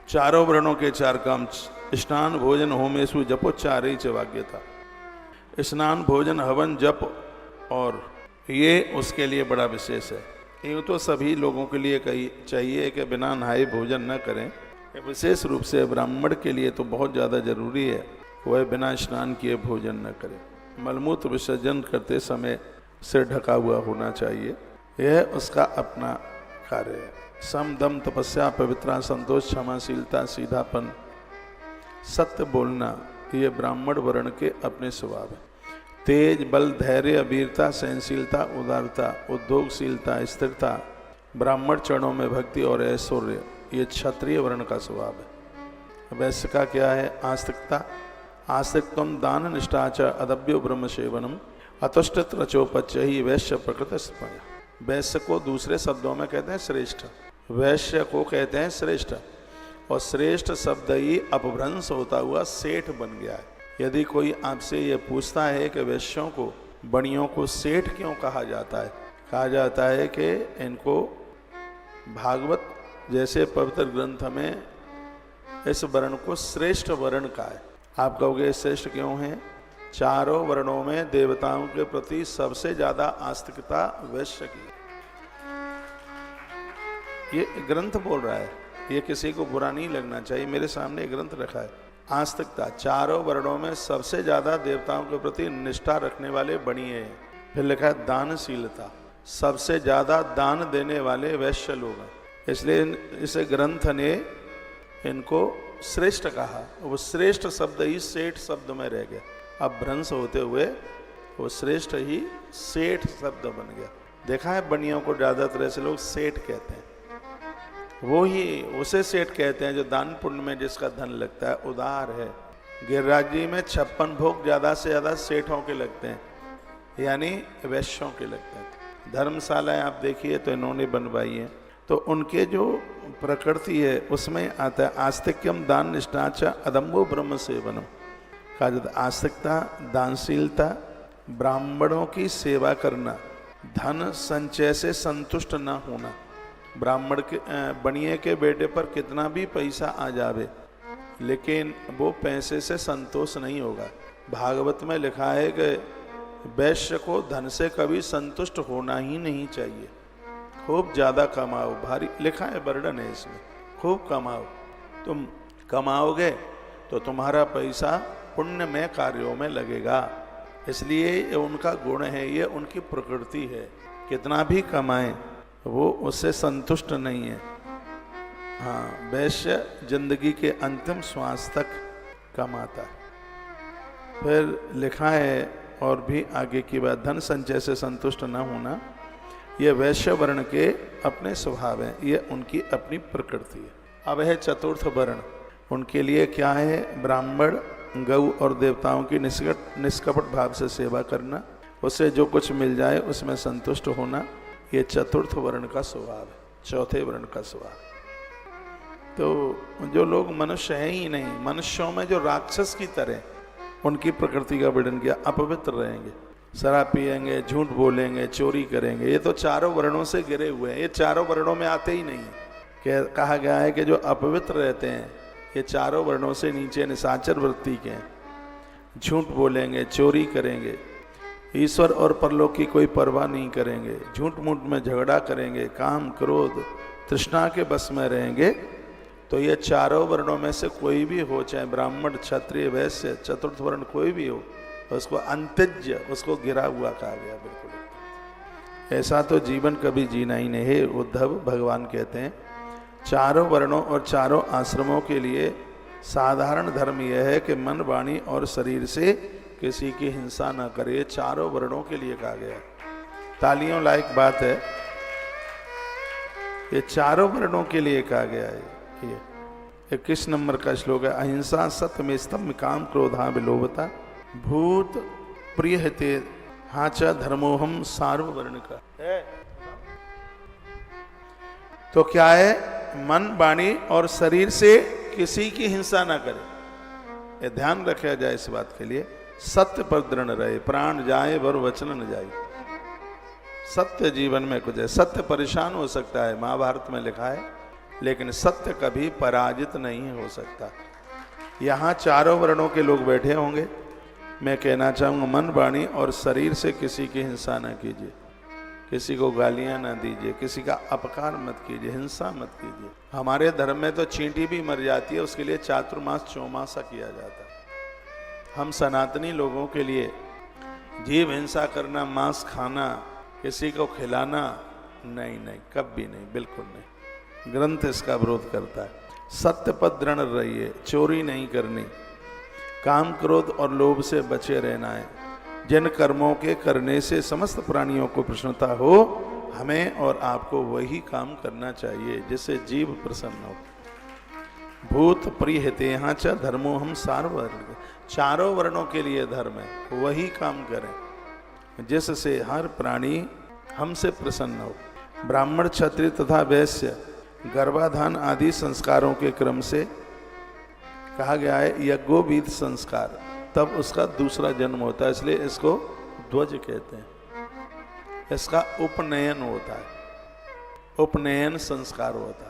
चारों वर्णों के चार काम, स्नान भोजन होमेषु जपोच्चारे च वाग्यता। स्नान भोजन हवन जप, और ये उसके लिए बड़ा विशेष है। यूँ तो सभी लोगों के लिए कही चाहिए कि बिना नहाए भोजन न करें, विशेष रूप से ब्राह्मण के लिए तो बहुत ज़्यादा जरूरी है, वह बिना स्नान किए भोजन न करे। मलमूत्र विसर्जन करते समय सिर ढका हुआ होना चाहिए, यह उसका अपना कार्य है। सम दम तपस्या पवित्रता संतोष क्षमाशीलता सीधापन सत्य बोलना, ये ब्राह्मण वर्ण के अपने स्वभाव है। तेज बल धैर्य वीरता सहनशीलता उदारता उद्योगशीलता स्थिरता, ब्राह्मण चरणों में भक्ति और ऐश्वर्य, ये क्षत्रिय वर्ण का स्वभाव है। वैश्य का क्या है? आस्तिकता। आस्तिकत्वम दान निष्ठाच अदभ्यो ब्रह्म सेवनम अतुष्टित रचोपच्च ही वैश्य प्रकृत स्मय। वैश्य को दूसरे शब्दों में कहते हैं श्रेष्ठ, वैश्य को कहते हैं श्रेष्ठ, और श्रेष्ठ शब्द ही अपभ्रंश होता हुआ सेठ बन गया है। यदि कोई आपसे ये पूछता है कि वैश्यों को बणियों को सेठ क्यों कहा जाता है, कहा जाता है कि इनको भागवत जैसे पवित्र ग्रंथ में इस वर्ण को श्रेष्ठ वर्ण का है। आप कहोगे श्रेष्ठ क्यों है? चारों वर्णों में देवताओं के प्रति सबसे ज्यादा आस्तिकता वैश्य की। ये ग्रंथ बोल रहा है, ये किसी को बुरा नहीं लगना चाहिए, मेरे सामने ग्रंथ रखा है। आस्तिकता, चारों वर्णों में सबसे ज्यादा देवताओं के प्रति निष्ठा रखने वाले बणिए हैं। फिर लिखा है दानशीलता, सबसे ज्यादा दान देने वाले वैश्य लोग हैं, इसलिए इस ग्रंथ ने इनको श्रेष्ठ कहा। वो श्रेष्ठ शब्द ही सेठ शब्द में रह गया, अब भ्रंश होते हुए वो श्रेष्ठ ही सेठ शब्द बन गया। देखा है बनियों को ज्यादातर ऐसे लोग सेठ कहते हैं, वो ही उसे सेठ कहते हैं जो दान पुण्य में जिसका धन लगता है, उदार है। गिरिराज जी में 56 भोग ज्यादा से ज्यादा सेठों के लगते हैं, यानी वैश्यों के लगते हैं। धर्मशालाएं आप देखिए तो इन्होंने बनवाई है, तो उनके जो प्रकृति है उसमें आता है आस्तिक्यम दान निष्ठाच अदम्भो ब्रह्म सेवनम। कहा जाता है आस्तिकता, दानशीलता, ब्राह्मणों की सेवा करना, धन संचय से संतुष्ट न होना। ब्राह्मण के बनिए के बेटे पर कितना भी पैसा आ जावे, लेकिन वो पैसे से संतोष नहीं होगा। भागवत में लिखा है कि वैश्य को धन से कभी संतुष्ट होना ही नहीं चाहिए। खूब ज़्यादा कमाओ, भारी लिखा है, वर्णन है इसमें, खूब कमाओ। तुम कमाओगे तो तुम्हारा पैसा पुण्य में कार्यों में लगेगा, इसलिए ये उनका गुण है, ये उनकी प्रकृति है। कितना भी कमाएं वो उससे संतुष्ट नहीं है। हाँ, वैश्य जिंदगी के अंतिम श्वास तक कमाता है। फिर लिखा है और भी आगे की बात, धन संचय से संतुष्ट न होना, ये वैश्य वर्ण के अपने स्वभाव है, ये उनकी अपनी प्रकृति है। अब है चतुर्थ वर्ण, उनके लिए क्या है? ब्राह्मण गौ और देवताओं की निष्कपट भाव से सेवा करना, उससे जो कुछ मिल जाए उसमें संतुष्ट होना, ये चतुर्थ वर्ण का स्वभाव है, चौथे वर्ण का स्वभाव। तो जो लोग मनुष्य हैं ही नहीं, मनुष्यों में जो राक्षस की तरह उनकी प्रकृति का वर्णन किया, अपवित्र रहेंगे, शराब पिएंगे, झूठ बोलेंगे, चोरी करेंगे, ये तो चारों वर्णों से गिरे हुए हैं, ये चारों वर्णों में आते ही नहीं। कहा गया है कि जो अपवित्र रहते हैं ये चारों वर्णों से नीचे निशाचर वृत्ति के हैं। झूठ बोलेंगे, चोरी करेंगे, ईश्वर और परलोक की कोई परवाह नहीं करेंगे, झूठ मूठ में झगड़ा करेंगे, काम क्रोध तृष्णा के बस में रहेंगे, तो ये चारों वर्णों में से कोई भी हो, चाहे ब्राह्मण क्षत्रिय वैश्य चतुर्थ वर्ण कोई भी हो, उसको अंत्यज्य, उसको गिरा हुआ कहा गया। बिल्कुल ऐसा तो जीवन कभी जीना ही नहीं है। उद्धव भगवान कहते हैं चारों वर्णों और चारों आश्रमों के लिए साधारण धर्म यह है कि मन वाणी और शरीर से किसी की हिंसा न करे। चारों वर्णों के लिए कहा गया। तालियों लायक बात है, ये चारों वर्णों के लिए कहा गया है। ये 21 नंबर का श्लोक है, अहिंसा सत्य स्तंभ काम क्रोधा विलोभता भूत प्रिय हिते हाचा धर्मोहम सार्ववर्ण का है। तो क्या है? मन वाणी और शरीर से किसी की हिंसा ना करे, ये ध्यान रखा जाए इस बात के लिए। सत्य पर दृढ़ रहे, प्राण जाए वर वचन न जाए। सत्य जीवन में कुछ है, सत्य परेशान हो सकता है। महाभारत में लिखा है लेकिन सत्य कभी पराजित नहीं हो सकता। यहाँ चारों वर्णों के लोग बैठे होंगे। मैं कहना चाहूँगा, मन, वाणी और शरीर से किसी की हिंसा न कीजिए, किसी को गालियाँ न दीजिए, किसी का अपकार मत कीजिए, हिंसा मत कीजिए। हमारे धर्म में तो चींटी भी मर जाती है, उसके लिए चातुर्मास चौमासा किया जाता है। हम सनातनी लोगों के लिए जीव हिंसा करना, मांस खाना, किसी को खिलाना, नहीं नहीं, कभी नहीं, बिल्कुल नहीं। ग्रंथ इसका विरोध करता है। सत्य पर दृढ़ रहिए, चोरी नहीं करनी, काम, क्रोध और लोभ से बचे रहना है। जिन कर्मों के करने से समस्त प्राणियों को प्रसन्नता हो, हमें और आपको वही काम करना चाहिए जिससे जीव प्रसन्न हो। भूत प्रियते यहाँ च धर्मो हम सार्वर्ण, चारों वर्णों के लिए धर्म है, वही काम करें जिससे हर प्राणी हमसे प्रसन्न हो। ब्राह्मण, क्षत्रिय तथा वैश्य गर्भाधान आदि संस्कारों के क्रम से कहा गया है यज्ञोपवीत संस्कार, तब उसका दूसरा जन्म होता है, इसलिए इसको ध्वज कहते हैं। इसका उपनयन होता है, उपनयन संस्कार होता है।